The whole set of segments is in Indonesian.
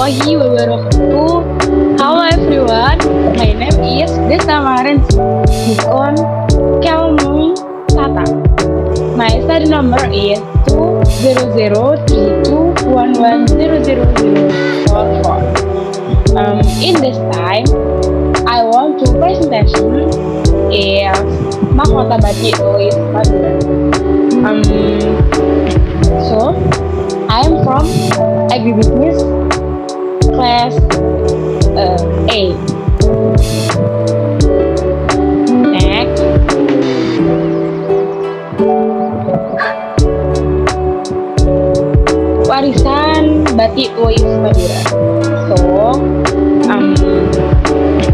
warahmatullahi wabarakatuh. Hello everyone, my name is Desta Maharens Bukon Kelmung Tata. My study number is 20032110044. In this time, I want to presentation is Mahkota Batik Tulis Madura. So I am from agribusiness class A. Next, warisan batik tulis Madura. So,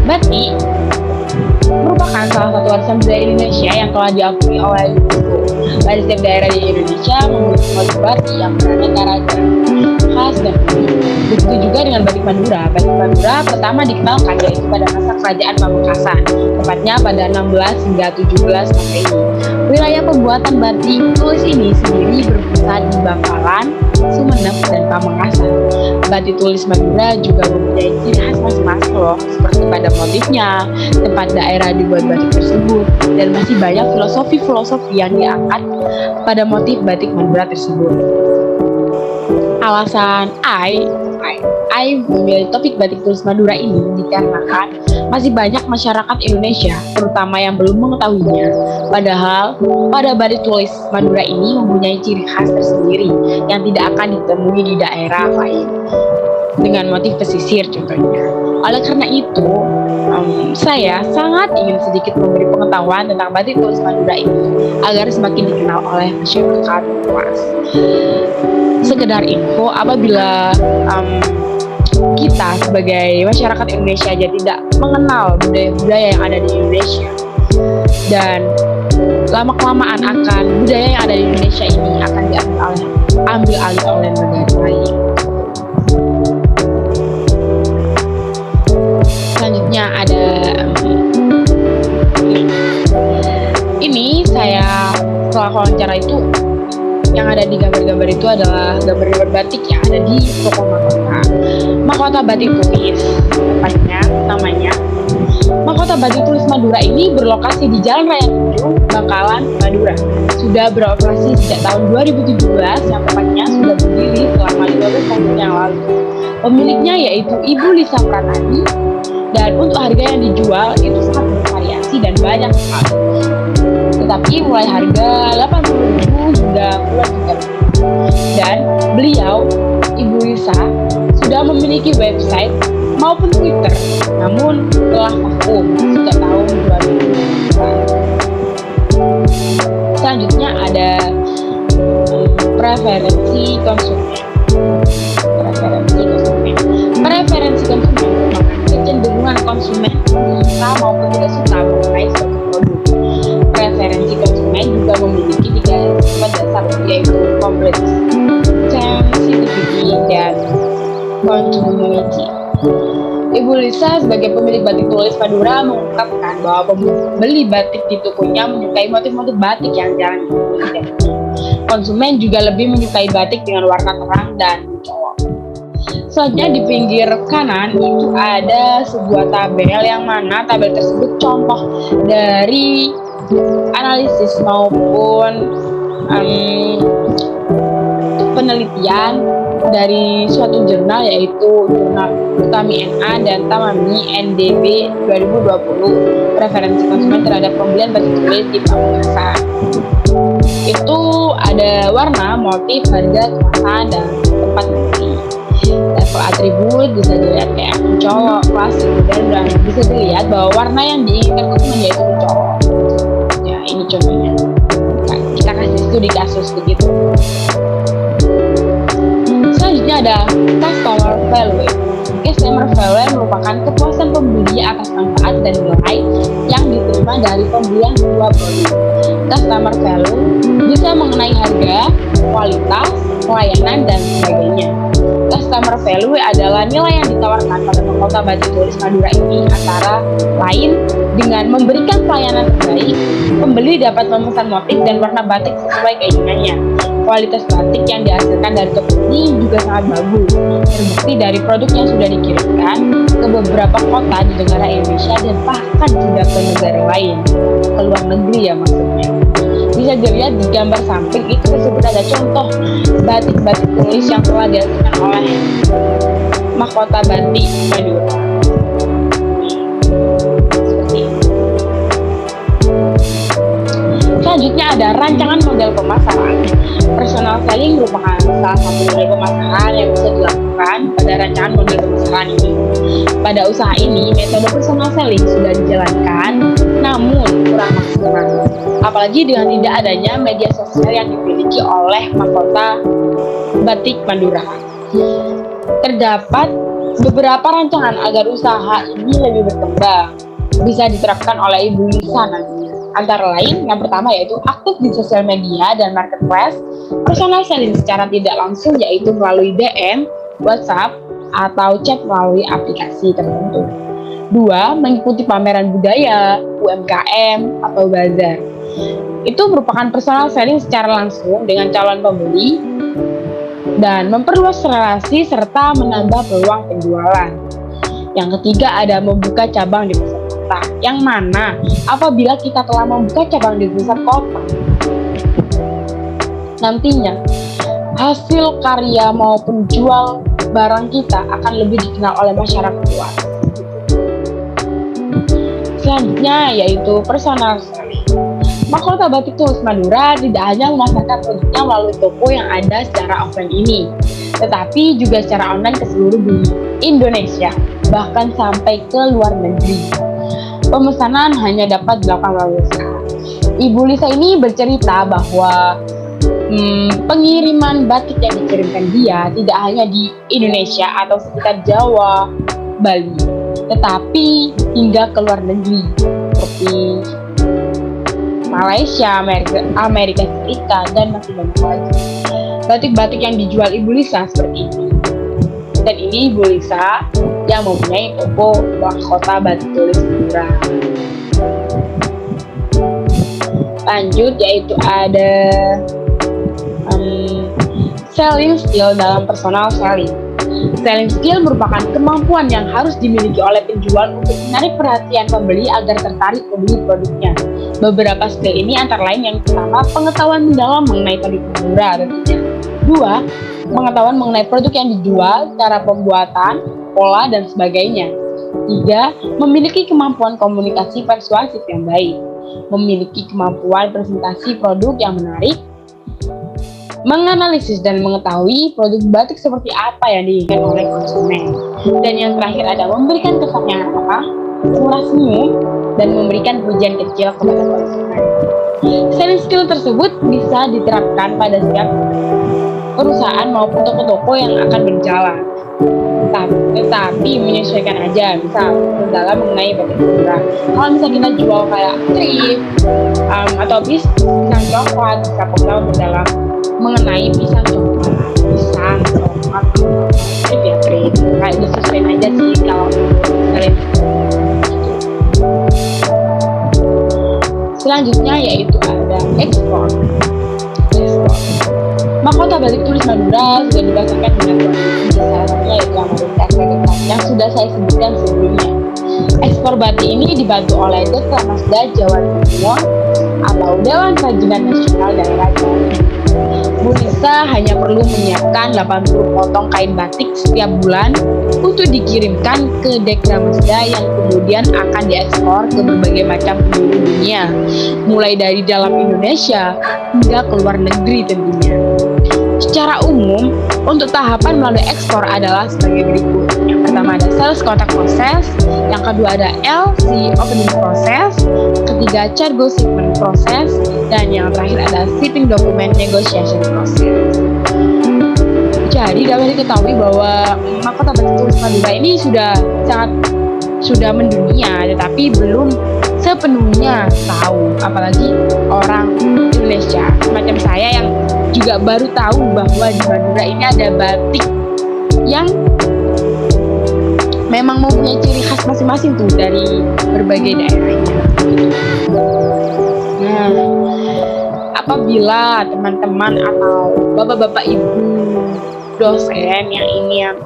batik merupakan salah satu warisan budaya Indonesia yang telah diakui oleh UNESCO. Pada setiap daerah di Indonesia memiliki motif batik yang beraneka ragam, khas dan unik. Begitu juga dengan batik Madura. Batik Madura pertama dikenalkan yaitu pada masa kerajaan Pamekasan, tepatnya pada 16 hingga 17 Masehi. Wilayah pembuatan batik tulis ini sendiri berpusat di Bangkalan, Sumeneb, dan Pamekasan. Batik tulis Madura juga mempunyai ciri khas masing-masing loh, seperti pada motifnya, tempat daerah dibuat batik tersebut, dan masih banyak filosofi-filosofi yang diangkat pada motif batik Madura tersebut. Alasan I memilih topik batik tulis Madura ini dikarenakan masih banyak masyarakat Indonesia, terutama yang belum mengetahuinya. Padahal pada batik tulis Madura ini mempunyai ciri khas tersendiri yang tidak akan ditemui di daerah lain dengan motif pesisir contohnya. Oleh karena itu, saya sangat ingin sedikit memberi pengetahuan tentang batik tulis Madura ini agar semakin dikenal oleh masyarakat luas. Sekedar info, apabila kita sebagai masyarakat Indonesia aja tidak mengenal budaya-budaya yang ada di Indonesia, dan lama-kelamaan akan budaya yang ada di Indonesia ini akan diambil alih oleh negara lain. Selanjutnya ada ini saya setelah wawancara itu, yang ada di gambar-gambar itu adalah gambar-gambar batik yang ada di toko Mahkota Batik Tulis, tepatnya namanya. Mahkota Batik Tulis Madura ini berlokasi di Jalan Raya Tanjung, Bangkalan, Madura. Sudah beroperasi sejak tahun 2017, yang tepatnya sudah berdiri selama 15 tahun yang lalu. Pemiliknya yaitu Ibu Lisa Pratani, dan untuk harga yang dijual itu sangat bervariasi dan banyak sekali. Tetapi mulai harga 80.000 hingga puluhan juta. Dan beliau, Ibu Lisa, sudah memiliki website maupun Twitter, namun telah vakum sejak tahun 2009. Selanjutnya ada preferensi konsumen. Preferensi konsumen merupakan kecenderungan konsumen suka maupun tidak suka mengenai suatu produk. Preferensi konsumen juga memiliki 3 sifat dasar, yaitu complexity, sensitivity, dan continuity. Ibu Lisa sebagai pemilik batik tulis Madura mengungkapkan bahwa pembeli batik di tokonya menyukai motif-motif batik yang jarang ditemui. Konsumen juga lebih menyukai batik dengan warna terang dan mencolok. Selanjutnya di pinggir kanan itu ada sebuah tabel, yang mana tabel tersebut contoh dari analisis maupun penelitian dari suatu jurnal, yaitu jurnal Utami NA dan Tamami NDB 2020, referensi konsumen terhadap pembelian batik tulis di Pamekasan. Itu ada warna, motif, harga, kemasan, dan tempat beli. Level atribut bisa dilihat kayak mencolok, klasik, dan bisa dilihat bahwa warna yang diinginkan konsumen yaitu mencolok. Ya, ini contohnya. Nah, kita kasih studi kasus begitu. Selanjutnya ada customer value. Customer value merupakan kepuasan pembeli atas manfaat dan nilai yang diterima dari pembelian sebuah produk. Customer value bisa mengenai harga, kualitas, pelayanan, dan sebagainya. Customer value adalah nilai yang ditawarkan pada Mahkota Batik Tulis Madura ini, antara lain dengan memberikan pelayanan terbaik, pembeli dapat memesan motif dan warna batik sesuai keinginannya. Kualitas batik yang dihasilkan dari toko ini juga sangat bagus, terbukti dari produk yang sudah dikirimkan ke beberapa kota di negara Indonesia dan bahkan juga ke negara lain, ke luar negeri ya maksudnya. Bisa dilihat di gambar samping itu tersebut ada contoh batik-batik tulis yang telah dihasilkan oleh Mahkota Batik Madura. Selanjutnya ada rancangan model pemasaran. Personal selling merupakan salah satu model pemasaran yang bisa dilakukan pada rancangan model pemasaran ini. Pada usaha ini, metode personal selling sudah dijalankan, namun kurang maksimal. Apalagi dengan tidak adanya media sosial yang dimiliki oleh Mahkota Batik Madura. Terdapat beberapa rancangan agar usaha ini lebih berkembang, bisa diterapkan oleh Ibu Lisa nantinya. Antara lain, yang pertama yaitu aktif di sosial media dan marketplace, personal selling secara tidak langsung yaitu melalui DM, WhatsApp, atau chat melalui aplikasi tertentu. 2. Mengikuti pameran budaya, UMKM, atau bazar. Itu merupakan personal selling secara langsung dengan calon pembeli dan memperluas relasi serta menambah peluang penjualan. Yang ketiga ada membuka cabang di pusat kota, yang mana apabila kita telah membuka cabang di pusat kota, nantinya hasil karya maupun jual barang kita akan lebih dikenal oleh masyarakat luas. Selanjutnya yaitu personal selling. Mahkota Batik Tulis Madura tidak hanya memasarkan produknya melalui toko yang ada secara offline ini, tetapi juga secara online ke seluruh dunia Indonesia, bahkan sampai ke luar negeri. Pemesanan hanya dapat dilakukan melalui usaha. Ibu Lisa ini bercerita bahwa pengiriman batik yang dikirimkan dia tidak hanya di Indonesia atau sekitar Jawa, Bali, tetapi hingga ke luar negeri seperti Malaysia, Amerika Serikat, dan masih banyak lagi. Batik-batik yang dijual Ibu Lisa seperti ini. Dan ini Ibu Lisa yang mempunyai toko Mahkota Batik Tulis Madura. Lanjut yaitu ada selling skill dalam personal selling. Selling skill merupakan kemampuan yang harus dimiliki oleh penjual untuk menarik perhatian pembeli agar tertarik membeli produknya. Beberapa skill ini antara lain yang pertama, pengetahuan mendalam mengenai produk Madura tentunya. 2. Pengetahuan mengenai produk yang dijual, cara pembuatan, pola, dan sebagainya. 3. Memiliki kemampuan komunikasi persuasif yang baik. Memiliki kemampuan presentasi produk yang menarik. Menganalisis dan mengetahui produk batik seperti apa yang diinginkan oleh konsumen. Dan yang terakhir ada memberikan kesan yang murah senyum dan memberikan pujian kecil kepada konsumen. Selling skill tersebut bisa diterapkan pada setiap perusahaan maupun toko-toko yang akan berjalan. Tetapi menyesuaikan aja, misal dalam mengenai batik Madura. Kalau misal kita jual kayak trip atau pisang coklat, bisa pengetahuan mendalam mengenai pisang coklat trip ya trip, kayak disesuaikan aja sih kalau kalian. Selanjutnya yaitu ada ekspor. Mahkota Batik Tulis Madura sudah dipasarkan dengan kondisi salah satunya yaitu Amerika Serikat yang sudah saya sebutkan sebelumnya. Ekspor batik ini dibantu oleh Dekramazda Jawa Timur atau Dewan Kerajinan Nasional Daerah Jawa Timur. Bu Lisa hanya perlu menyiapkan 80 potong kain batik setiap bulan untuk dikirimkan ke Dekramazda yang kemudian akan diekspor ke berbagai macam penjuru dunia, mulai dari dalam Indonesia hingga ke luar negeri tentunya. Secara umum, untuk tahapan melalui ekspor adalah sebagai berikut. Yang pertama ada sales contact process, yang kedua ada LC opening process, ketiga cargo shipment process, dan yang terakhir ada shipping document negotiation process. Jadi dapat diketahui bahwa Mahkota Batik Tulis Madura ini sudah mendunia, tetapi belum sepenuhnya tahu, apalagi orang Indonesia semacam saya yang juga baru tahu bahwa di Madura ini ada batik yang memang mempunyai ciri khas masing-masing tuh dari berbagai daerahnya. Nah, apa Apabila teman-teman atau bapak-bapak ibu dosen yang ingin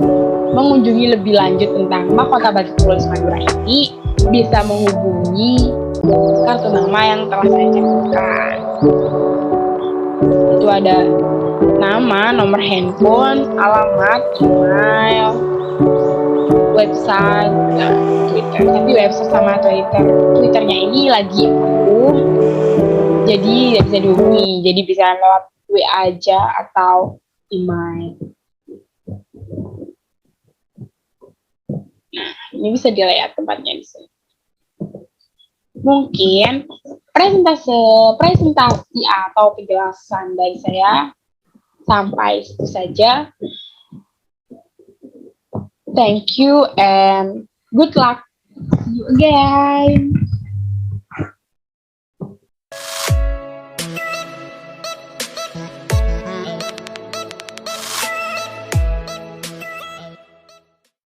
mengunjungi lebih lanjut tentang Mahkota Batik Tulis Madura ini, bisa menghubungi kartu nama yang telah saya cantumkan. Itu ada nama, nomor handphone, alamat, email, website, Twitter. Tapi website sama Twitternya ini lagi aktif, jadi tidak bisa dihubungi. Jadi bisa lewat WA aja atau email. Nah, ini bisa dilihat tempatnya di sini. Mungkin presentasi atau penjelasan dari saya sampai situ saja. Thank you and good luck. See you again.